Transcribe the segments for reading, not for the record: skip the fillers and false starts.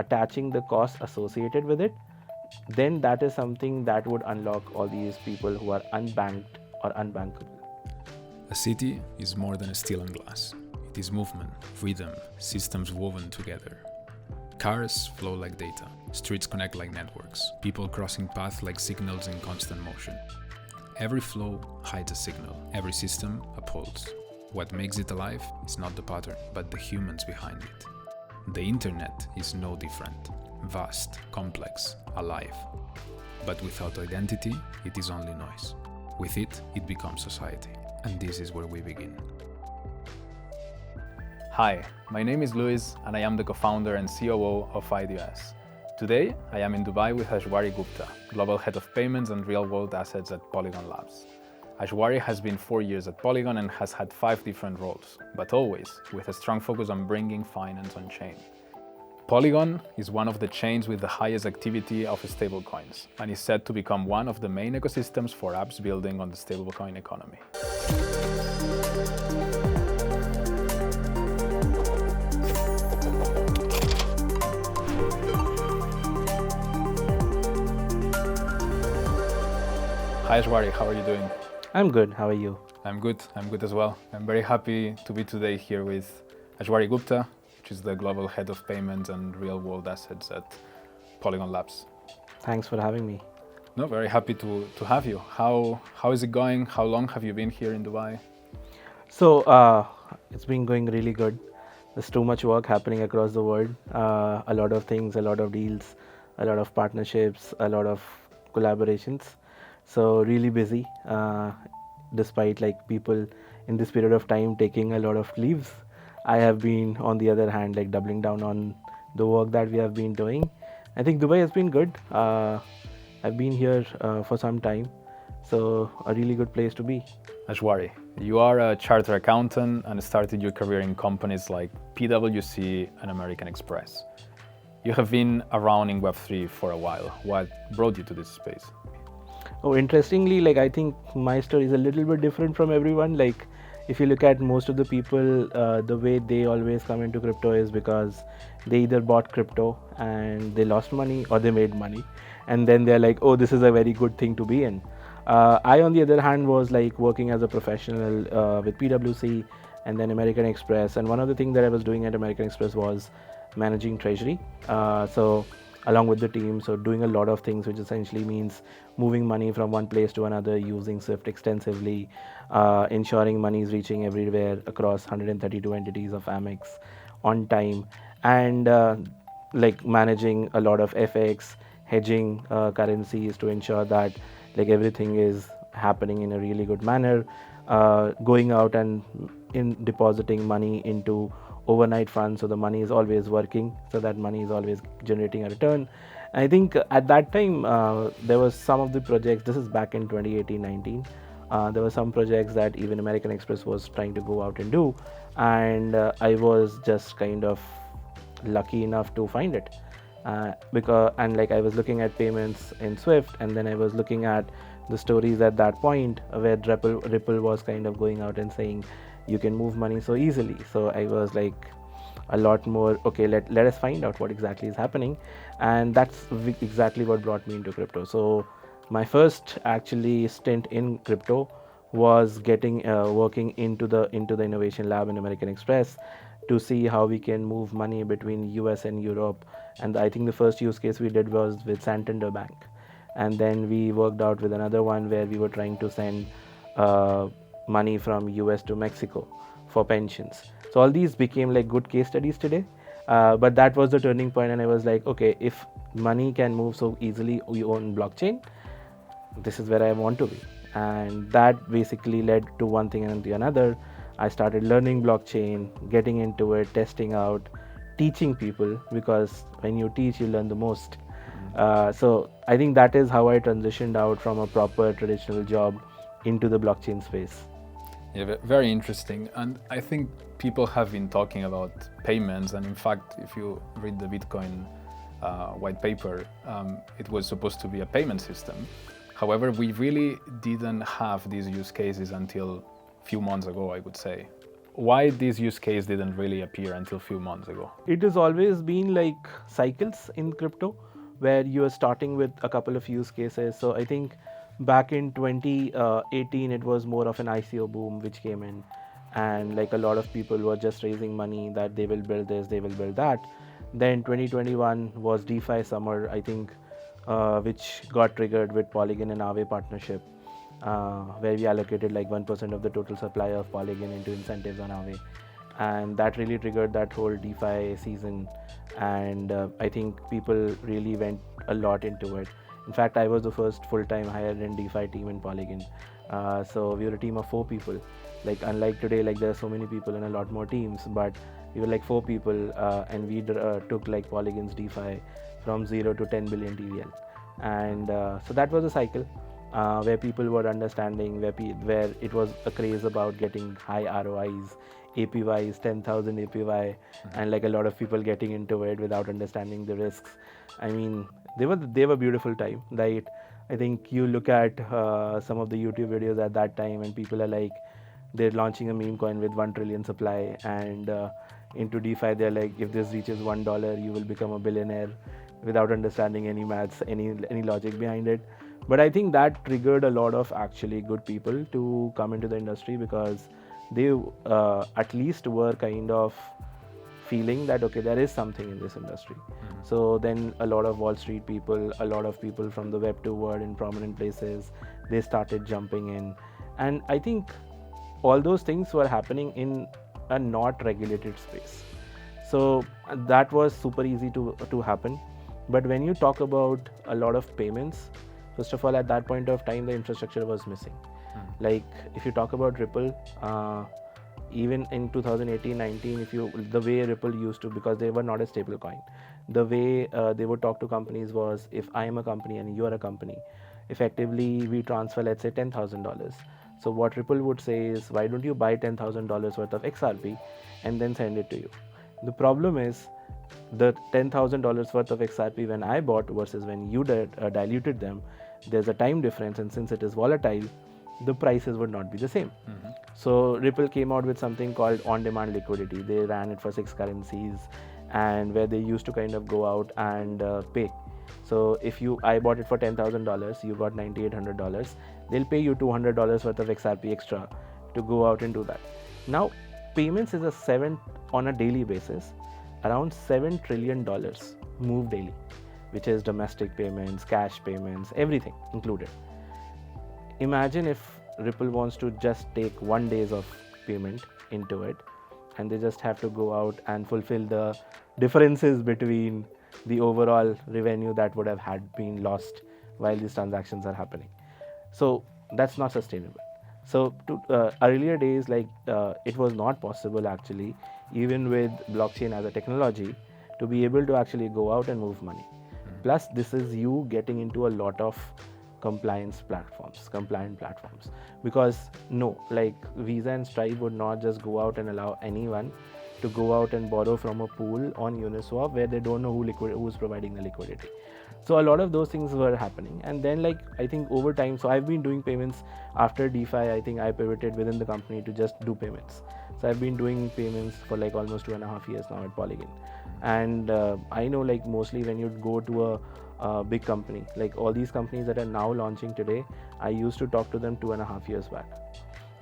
attaching the costs associated with it, then that is something that would unlock all these people who are unbanked or unbankable. A city is more than steel and glass. It is movement, rhythm, systems woven together. Cars flow like data, streets connect like networks, people crossing paths like signals in constant motion. Every flow hides a signal, every system a pulse. What makes it alive is not the pattern, but the humans behind it. The internet is no different, vast, complex, alive. But without identity, it is only noise. With it, it becomes society. And this is where we begin. Hi, my name is Luis and I am the co-founder and COO of RWAs. Today, I am in Dubai with Aishwary Gupta, Global Head of Payments and Real-World Assets at Polygon Labs. Aishwary has been 4 years at Polygon and has had 5 different roles, but always with a strong focus on bringing finance on chain. Polygon is one of the chains with the highest activity of stablecoins and is set to become one of the main ecosystems for apps building on the stablecoin economy. Hi Aishwary, how are you doing? I'm good. How are you? I'm good as well. I'm very happy to be today here with Aishwary Gupta, which is the Global Head of Payments and Real-World Assets at Polygon Labs. Thanks for having me. No, very happy to have you. How is it going? How long have you been here in Dubai? So it's been going really good. There's too much work happening across the world. A lot of things, a lot of deals, a lot of partnerships, a lot of collaborations. So really busy, despite like people in this period of time taking a lot of leaves. I have been, on the other hand, like doubling down on the work that we have been doing. I think Dubai has been good. I've been here for some time, so a really good place to be. Aishwary, you are a chartered accountant and started your career in companies like PwC and American Express. You have been around in Web3 for a while. What brought you to this space? Oh, interestingly, like I think my story is a little bit different from everyone. Like if you look at most of the people, the way they always come into crypto is because they either bought crypto and they lost money or they made money. And then they're like, oh, this is a very good thing to be in. I, on the other hand, was like working as a professional with PwC and then American Express. And one of the things that I was doing at American Express was managing treasury. So along with the team, so doing a lot of things, which essentially means moving money from one place to another, using Swift extensively, ensuring money is reaching everywhere across 132 entities of Amex on time, and like managing a lot of FX, hedging currencies to ensure that like everything is happening in a really good manner, going out and in depositing money into overnight funds, so the money is always working, so that money is always generating a return. I think at that time there was some of the projects, this is back in 2018-19, there were some projects that even American Express was trying to go out and do, and I was just kind of lucky enough to find it, because and like I was looking at payments in Swift, and then I was looking at the stories at that point where Ripple was kind of going out and saying you can move money so easily. So I was like a lot more, okay, let us find out what exactly is happening. And that's exactly what brought me into crypto. So my first actually stint in crypto was getting working into the innovation lab in American Express to see how we can move money between US and Europe. And I think the first use case we did was with Santander Bank. And then we worked out with another one where we were trying to send money from US to Mexico for pensions. So all these became like good case studies today, but that was the turning point, and I was like, okay, if money can move so easily on blockchain, this is where I want to be. And that basically led to one thing and the another. I started learning blockchain, getting into it, testing out, teaching people, because when you teach you learn the most. So I think that is how I transitioned out from a proper traditional job into the blockchain space. Yeah, very interesting. And I think people have been talking about payments. And in fact, if you read the Bitcoin white paper, it was supposed to be a payment system. However, we really didn't have these use cases until a few months ago, I would say. why this use case didn't really appear until a few months ago? It has always been like cycles in crypto where you are starting with a couple of use cases. So I think back in 2018, it was more of an ICO boom which came in, and like a lot of people were just raising money that they will build this, they will build that. Then 2021 was DeFi summer, I think, which got triggered with Polygon and Aave partnership, where we allocated like 1% of the total supply of Polygon into incentives on Aave, and that really triggered that whole DeFi season. And I think people really went a lot into it. In fact, I was the first full-time hired in DeFi team in Polygon. So we were a team of 4 people. Like unlike today, like there are so many people and a lot more teams, but we were like 4 people, and we took like Polygon's DeFi from 0 to 10 billion TVL. And so that was a cycle where people were understanding, where it was a craze about getting high ROIs, APYs, 10,000 APY, and like a lot of people getting into it without understanding the risks. I mean, they were beautiful time. Right? I think you look at some of the YouTube videos at that time, and people are like, they're launching a meme coin with 1 trillion supply, and into DeFi they're like, if this reaches $1, you will become a billionaire, without understanding any maths, any logic behind it. But I think that triggered a lot of actually good people to come into the industry, because they at least were kind of feeling that okay, there is something in this industry. So then a lot of Wall Street people, a lot of people from the Web2 world in prominent places, they started jumping in. And I think all those things were happening in a not regulated space. So that was super easy to happen. But when you talk about a lot of payments, first of all, at that point of time, the infrastructure was missing. Like if you talk about Ripple, even in 2018-19, the way Ripple used to, because they were not a stable coin, the way they would talk to companies was, if I am a company and you are a company, effectively we transfer, let's say, $10,000. So what Ripple would say is, why don't you buy $10,000 worth of XRP and then send it to you? The problem is, the $10,000 worth of XRP when I bought versus when you diluted them, there's a time difference, and since it is volatile, the prices would not be the same. So Ripple came out with something called on-demand liquidity. They ran it for 6 currencies, and where they used to kind of go out and pay. So if I bought it for $10,000, you got $9,800. They'll pay you $200 worth of XRP extra to go out and do that. Now, payments is on a daily basis, around $7 trillion move daily, which is domestic payments, cash payments, everything included. Imagine if Ripple wants to just take 1 day of payment into it, and they just have to go out and fulfill the differences between the overall revenue that would have had been lost while these transactions are happening. So that's not sustainable. So earlier days, like it was not possible actually, even with blockchain as a technology, to be able to actually go out and move money. Plus, this is you getting into a lot of compliant platforms, because like Visa and Stripe would not just go out and allow anyone to go out and borrow from a pool on Uniswap where they don't know who's providing the liquidity. So a lot of those things were happening, and then like I think over time, so I've been doing payments after DeFi. I think I pivoted within the company to just do payments. So I've been doing payments for like almost 2.5 years now at Polygon, and I know like mostly when you go to a big company, like all these companies that are now launching today, I used to talk to them 2.5 years back,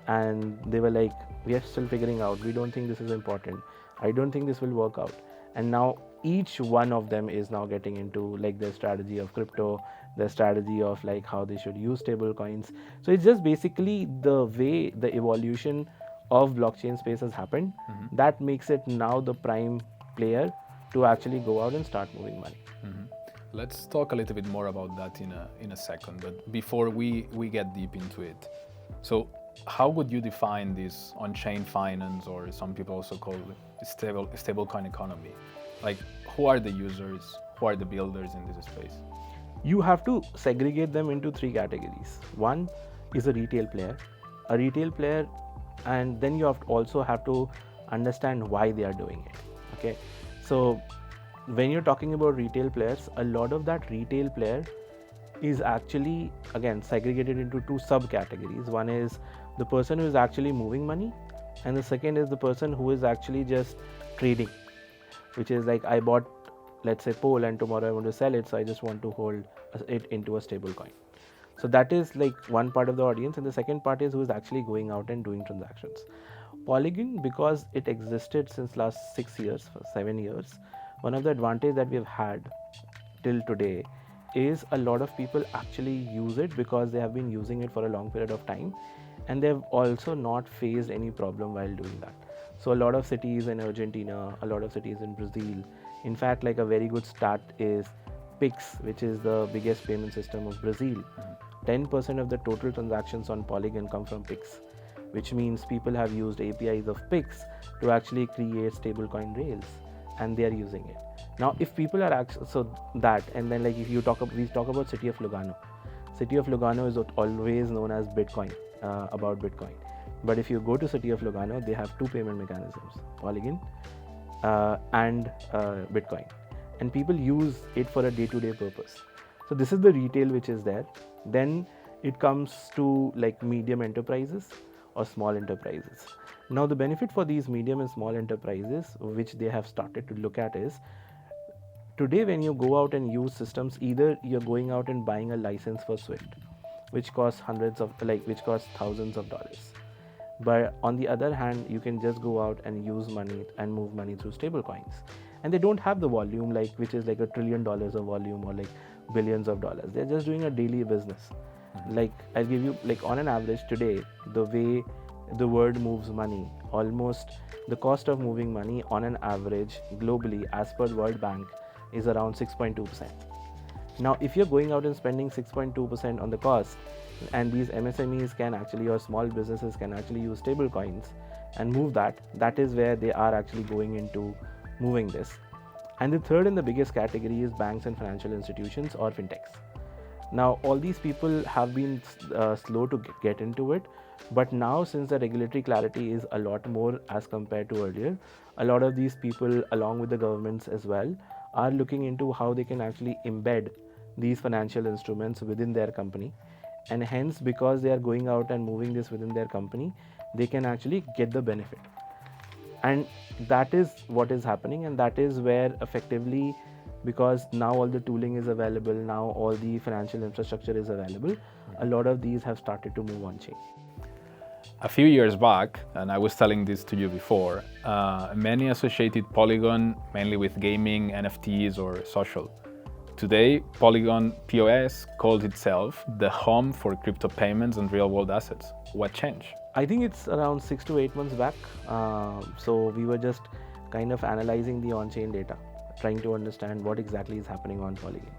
and they were like, we are still figuring out, we don't think this is important, I don't think this will work out. And now each one of them is now getting into like their strategy of crypto, their strategy of like how they should use stable coins. So it's just basically the way the evolution of blockchain space has happened that makes it now the prime player to actually go out and start moving money. Let's talk a little bit more about that in a second, but before we get deep into it, so how would you define this on-chain finance, or some people also call it stablecoin economy? Like, who are the users, who are the builders in this space? You have to segregate them into 3 categories. One is a retail player, and then you also have to understand why they are doing it. Okay, so when you're talking about retail players, a lot of that retail player is actually again segregated into 2 subcategories. One is the person who is actually moving money, and the second is the person who is actually just trading, which is like I bought, let's say, Pole, and tomorrow I want to sell it, so I just want to hold it into a stable coin. So that is like one part of the audience, and the second part is who is actually going out and doing transactions. Polygon, because it existed since last 6 years, 7 years, one of the advantage that we've had till today is a lot of people actually use it because they have been using it for a long period of time, and they've also not faced any problem while doing that. So a lot of cities in Argentina, a lot of cities in Brazil, in fact, like a very good stat is Pix, which is the biggest payment system of Brazil. 10% of the total transactions on Polygon come from Pix, which means people have used APIs of Pix to actually create stablecoin rails, and they are using it. Now, if people are actually, so that, and then like if you talk, we talk about city of Lugano. City of Lugano is always known as Bitcoin, about Bitcoin. But if you go to city of Lugano, they have two payment mechanisms, Polygon and Bitcoin, and people use it for a day-to-day purpose. So this is the retail which is there. Then it comes to like medium enterprises or small enterprises. Now the benefit for these medium and small enterprises which they have started to look at is, today when you go out and use systems, either you're going out and buying a license for Swift, which costs which costs thousands of dollars. But on the other hand, you can just go out and use money and move money through stable coins, and they don't have the volume which is like $1 trillion of volume or like billions of dollars. They're just doing a daily business. Like I'll give you, like on an average today, the way the world moves money, almost the cost of moving money on an average globally as per World Bank is around 6.2%. Now if you're going out and spending 6.2% on the cost, and these MSMEs can actually, or small businesses can actually use stable coins and move that is where they are actually going into moving this. And the third and the biggest category is banks and financial institutions or fintechs. Now all these people have been slow to get into it, but now since the regulatory clarity is a lot more as compared to earlier, a lot of these people along with the governments as well are looking into how they can actually embed these financial instruments within their company, and hence because they are going out and moving this within their company, they can actually get the benefit. And that is what is happening, and that is where effectively, because now all the tooling is available, now all the financial infrastructure is available, a lot of these have started to move on chain. A few years back, and I was telling this to you before, many associated Polygon mainly with gaming, NFTs or social. Today, Polygon POS calls itself the home for crypto payments and real-world assets. What changed? I think it's around 6 to 8 months back. So we were just kind of analyzing the on-chain data, trying to understand what exactly is happening on Polygon.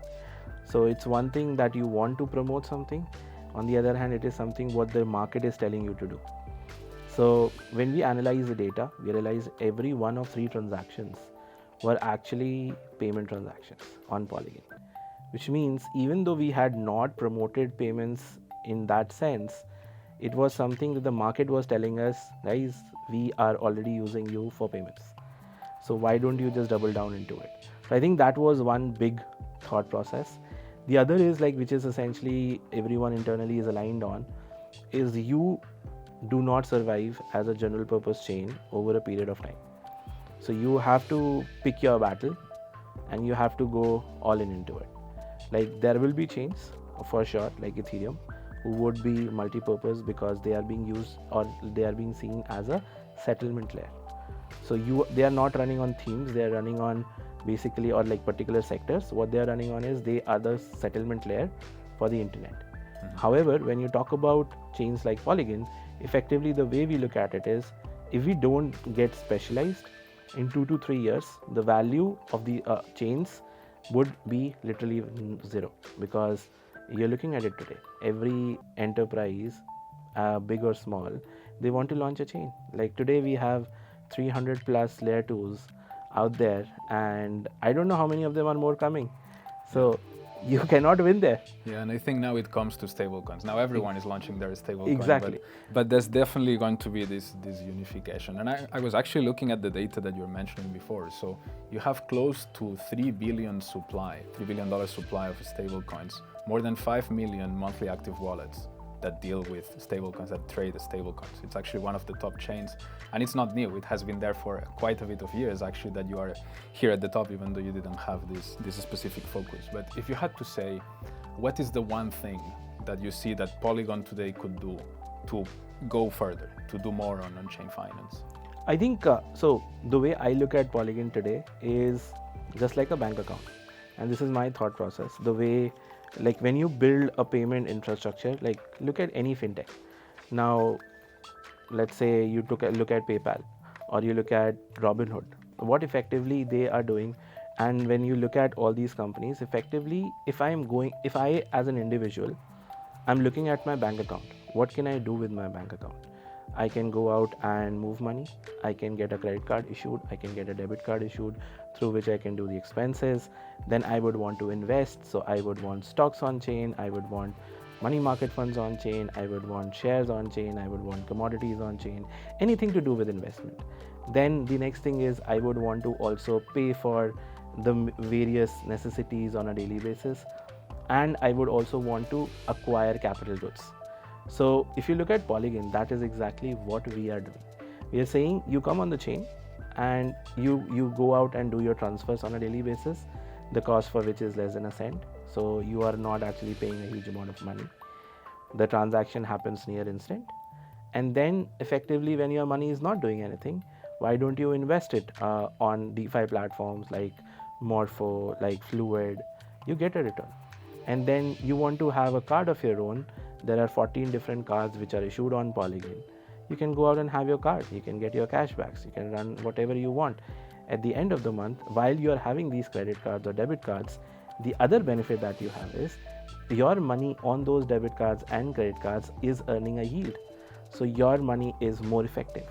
So it's one thing that you want to promote something. On the other hand, it is something what the market is telling you to do. So when we analyze the data, we realize every 1 of 3 transactions were actually payment transactions on Polygon, which means even though we had not promoted payments in that sense, it was something that the market was telling us, guys, we are already using you for payments, so why don't you just double down into it. So I think that was one big thought process. The other is like, which is essentially everyone internally is aligned on, is you do not survive as a general purpose chain over a period of time. So you have to pick your battle and you have to go all in into it. Like there will be chains for sure, like Ethereum, who would be multi-purpose because they are being used or they are being seen as a settlement layer. So they are not running on themes, they are running on basically, or like particular sectors. What they are running on is they are the settlement layer for the internet. However, when you talk about chains like Polygon, effectively the way we look at it is, if we don't get specialized, in 2 to 3 years, the value of the chains would be literally zero, because you're looking at it today. Every enterprise, big or small, they want to launch a chain. Like today we have 300 plus layer 2s out there, and I don't know how many of them are more coming. So you cannot win there. Yeah, and I think now it comes to stablecoins. Now everyone is launching their stablecoin. Exactly. But there's definitely going to be this unification. And I was actually looking at the data that you were mentioning before. So you have close to $3 billion supply of stablecoins, more than 5 million monthly active wallets. that deal with stablecoins, that trade stablecoins. It's actually one of the top chains, and it's not new. It has been there for quite a bit of years, actually, that you are here at the top, even though you didn't have this specific focus. But if you had to say, what is the one thing that you see that Polygon today could do to go further, to do more on on-chain finance? I think, so the way I look at Polygon today is just like a bank account. And this is my thought process. The way, like when you build a payment infrastructure, like look at any fintech. Now, let's say you look at PayPal or you look at Robinhood, what effectively they are doing. And when you look at all these companies, effectively, if I as an individual, I'm looking at my bank account. What can I do with my bank account? I can go out and move money. I can get a credit card issued. I can get a debit card issued through which I can do the expenses. Then I would want to invest. So I would want stocks on chain. I would want money market funds on chain. I would want shares on chain. I would want commodities on chain, anything to do with investment. Then the next thing is I would want to also pay for the various necessities on a daily basis. And I would also want to acquire capital goods. So if you look at Polygon, that is exactly what we are doing. We are saying you come on the chain and you go out and do your transfers on a daily basis, the cost for which is less than a cent. So you are not actually paying a huge amount of money. The transaction happens near instant. And then effectively when your money is not doing anything, why don't you invest it on DeFi platforms like Morpho, like Fluid? You get a return. And then you want to have a card of your own. There are 14 different cards which are issued on Polygon. You can go out and have your card. You can get your cashbacks. You can run whatever you want. At the end of the month, while you are having these credit cards or debit cards, the other benefit that you have is your money on those debit cards and credit cards is earning a yield. So your money is more effective.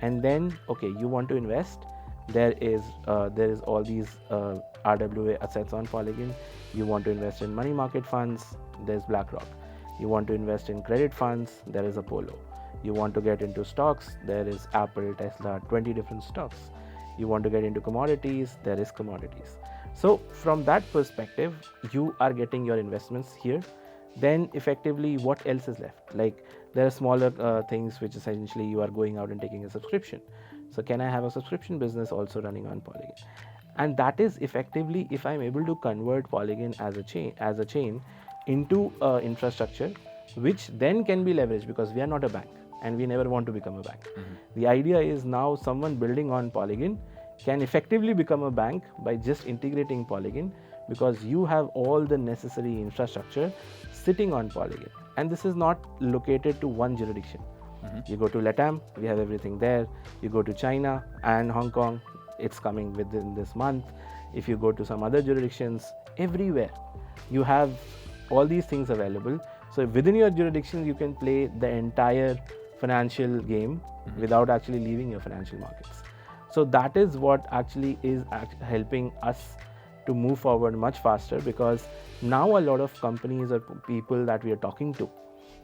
And then, okay, you want to invest. There is all these RWA assets on Polygon. You want to invest in money market funds. There's BlackRock. You want to invest in credit funds, there is Apollo. You want to get into stocks, there is Apple, Tesla, 20 different stocks. You want to get into commodities, there is commodities. So from that perspective, you are getting your investments here. Then effectively, what else is left? Like there are smaller things which essentially you are going out and taking a subscription. So can I have a subscription business also running on Polygon? And that is effectively, if I'm able to convert Polygon as a chain into infrastructure, which then can be leveraged, because we are not a bank and we never want to become a bank. The idea is now someone building on Polygon can effectively become a bank by just integrating Polygon, because you have all the necessary infrastructure sitting on Polygon. And this is not located to one jurisdiction. You go to LATAM, we have everything there. You go to China and Hong Kong, it's coming within this month. If you go to some other jurisdictions, everywhere you have all these things available. So within your jurisdiction, you can play the entire financial game without actually leaving your financial markets. So that is what actually is helping us to move forward much faster, because now a lot of companies or people that we are talking to,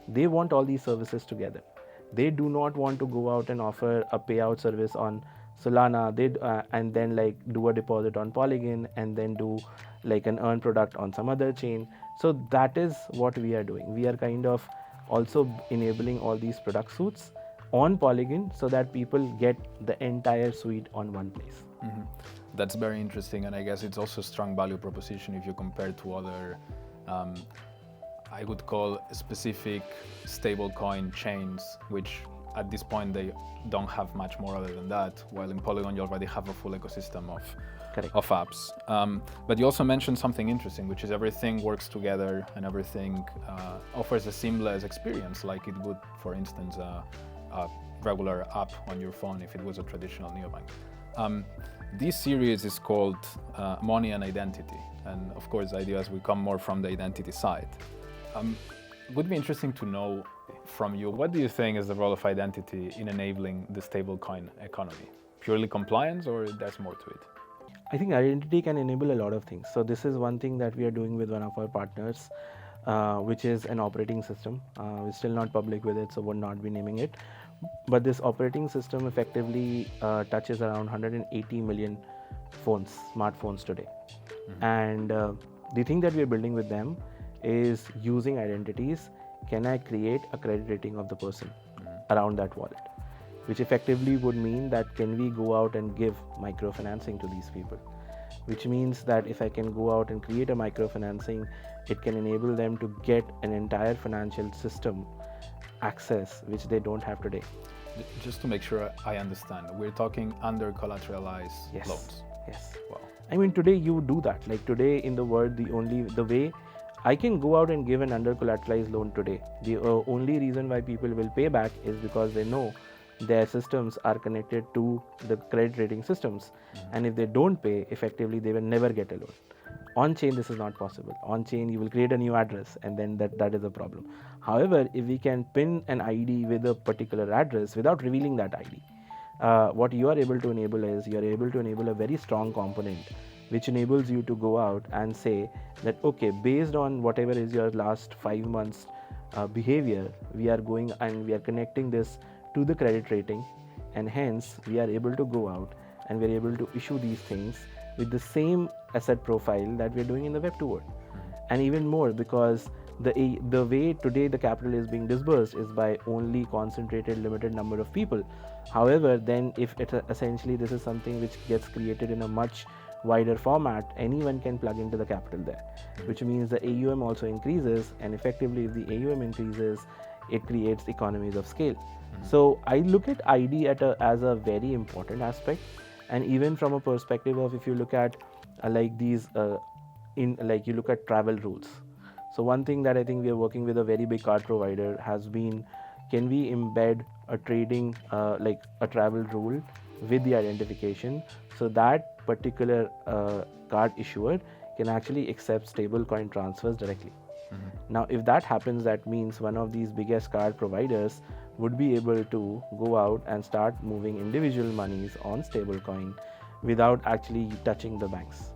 they want all these services together. They do not want to go out and offer a payout service on Solana, and then like do a deposit on Polygon and then do like an earn product on some other chain. So that is what we are doing. We are kind of also enabling all these product suites on Polygon so that people get the entire suite on one place. That's very interesting, and I guess it's also a strong value proposition if you compare to other, I would call specific stablecoin chains, which at this point they don't have much more other than that, while in Polygon you already have a full ecosystem of apps. But you also mentioned something interesting, which is everything works together and everything offers a seamless experience, like it would, for instance, a regular app on your phone if it was a traditional neobank. This series is called Money and Identity, and of course the idea is we come more from the identity side. It would be interesting to know from you, what do you think is the role of identity in enabling the stablecoin economy? Purely compliance, or there's more to it? I think identity can enable a lot of things. So this is one thing that we are doing with one of our partners, which is an operating system. We're still not public with it, so we'll not be naming it. But this operating system effectively touches around 180 million smartphones today. And the thing that we are building with them is using identities can I create a credit rating of the person around that wallet? Which effectively would mean that can we go out and give microfinancing to these people? Which means that if I can go out and create a microfinancing, it can enable them to get an entire financial system access which they don't have today. Just to make sure I understand, we're talking under collateralized Yes. loans. Yes. Wow. I mean, today you do that. Like today in the world, the way I can go out and give an under collateralized loan today, the only reason why people will pay back is because they know their systems are connected to the credit rating systems, and if they don't pay, effectively they will never get a loan. On chain, this is not possible. On chain, you will create a new address, and then that is a problem. However, if we can pin an ID with a particular address without revealing that ID, what you are able to enable is you are able to enable a very strong component which enables you to go out and say that okay, based on whatever is your last 5 months behavior, we are going and we are connecting this to the credit rating, and hence we are able to go out and we are able to issue these things with the same asset profile that we are doing in the Web2 world. And even more, because the way today the capital is being disbursed is by only concentrated limited number of people. However, then if it essentially this is something which gets created in a much wider format, anyone can plug into the capital there, which means the AUM also increases, and effectively if the AUM increases, it creates economies of scale. So I look at ID as a very important aspect, and even from a perspective of if you look at like these you look at travel rules. So one thing that I think we are working with a very big card provider has been, can we embed a trading like a travel rule with the identification so that particular card issuer can actually accept stablecoin transfers directly. Now if that happens, that means one of these biggest card providers would be able to go out and start moving individual monies on stablecoin without actually touching the banks.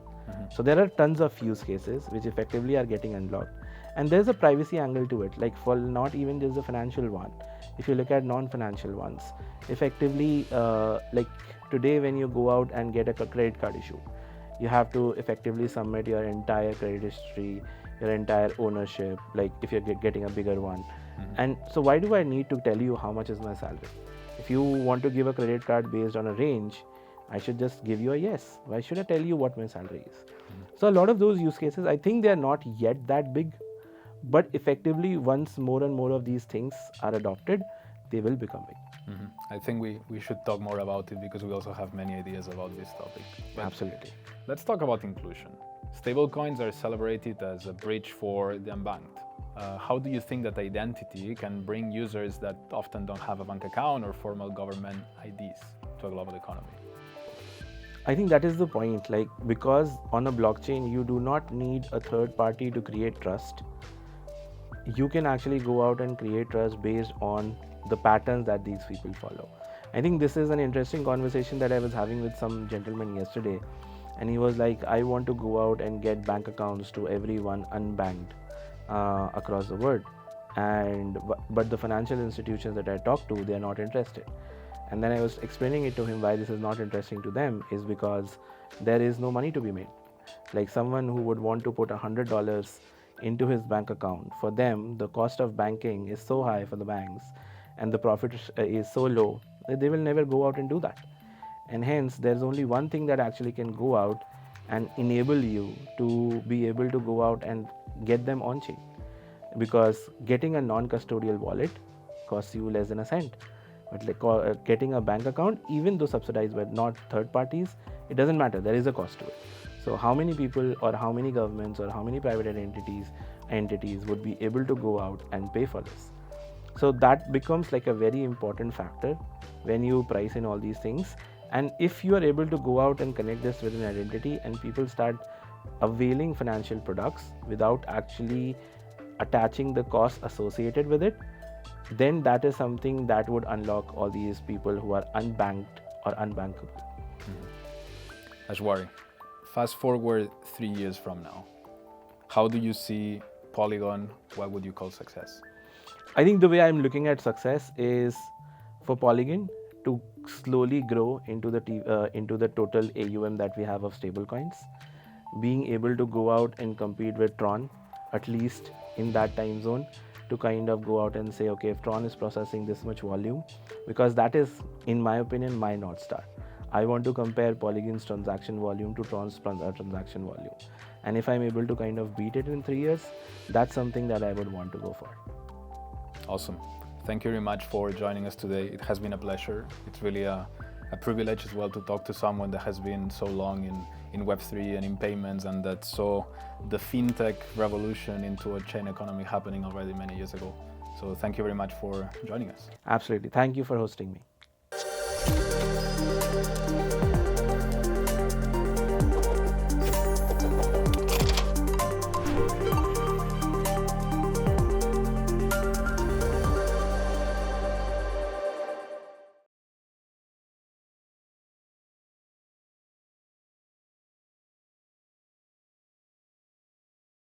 So there are tons of use cases which effectively are getting unlocked, and there's a privacy angle to it, like for not even just the financial one. If you look at non-financial ones, effectively like today when you go out and get a credit card issue, you have to effectively submit your entire credit history, your entire ownership, like if you're getting a bigger one. And so why do I need to tell you how much is my salary? If you want to give a credit card based on a range, I should just give you a yes. Why should I tell you what my salary is? So a lot of those use cases, I think they are not yet that big, but effectively once more and more of these things are adopted, they will become big. I think we should talk more about it because we also have many ideas about this topic. But Absolutely. let's talk about inclusion. Stablecoins are celebrated as a bridge for the unbanked. How do you think that identity can bring users that often don't have a bank account or formal government IDs to a global economy? I think that is the point, like because on a blockchain you do not need a third party to create trust. You can actually go out and create trust based on the patterns that these people follow. I think this is an interesting conversation that I was having with some gentleman yesterday, and he was like, I want to go out and get bank accounts to everyone unbanked across the world, and but the financial institutions that I talk to, they are not interested. And then I was explaining it to him why this is not interesting to them is because there is no money to be made. Like someone who would want to put $100 into his bank account, for them the cost of banking is so high for the banks and the profit is so low that they will never go out and do that. And hence there's only one thing that actually can go out and enable you to be able to go out and get them on chain, because getting a non-custodial wallet costs you less than a cent. But like getting a bank account, even though subsidized by not third parties, it doesn't matter, there is a cost to it. So how many people or how many governments or how many private entities would be able to go out and pay for this? So that becomes like a very important factor when you price in all these things. And if you are able to go out and connect this with an identity and people start availing financial products without actually attaching the cost associated with it, then that is something that would unlock all these people who are unbanked or unbankable. Aishwary, fast forward 3 years from now, how do you see Polygon? What would you call success? I think the way I'm looking at success is for Polygon to slowly grow into the total AUM that we have of stablecoins, being able to go out and compete with Tron, at least in that time zone, to kind of go out and say, okay, if Tron is processing this much volume, because that is, in my opinion, my North Star. I want to compare Polygon's transaction volume to Tron's transaction volume. And if I'm able to kind of beat it in 3 years, that's something that I would want to go for. Awesome. Thank you very much for joining us today. It has been a pleasure. It's really a privilege as well to talk to someone that has been so long in Web3 and in payments, and that saw the fintech revolution into a chain economy happening already many years ago. So thank you very much for joining us. Absolutely. Thank you for hosting me.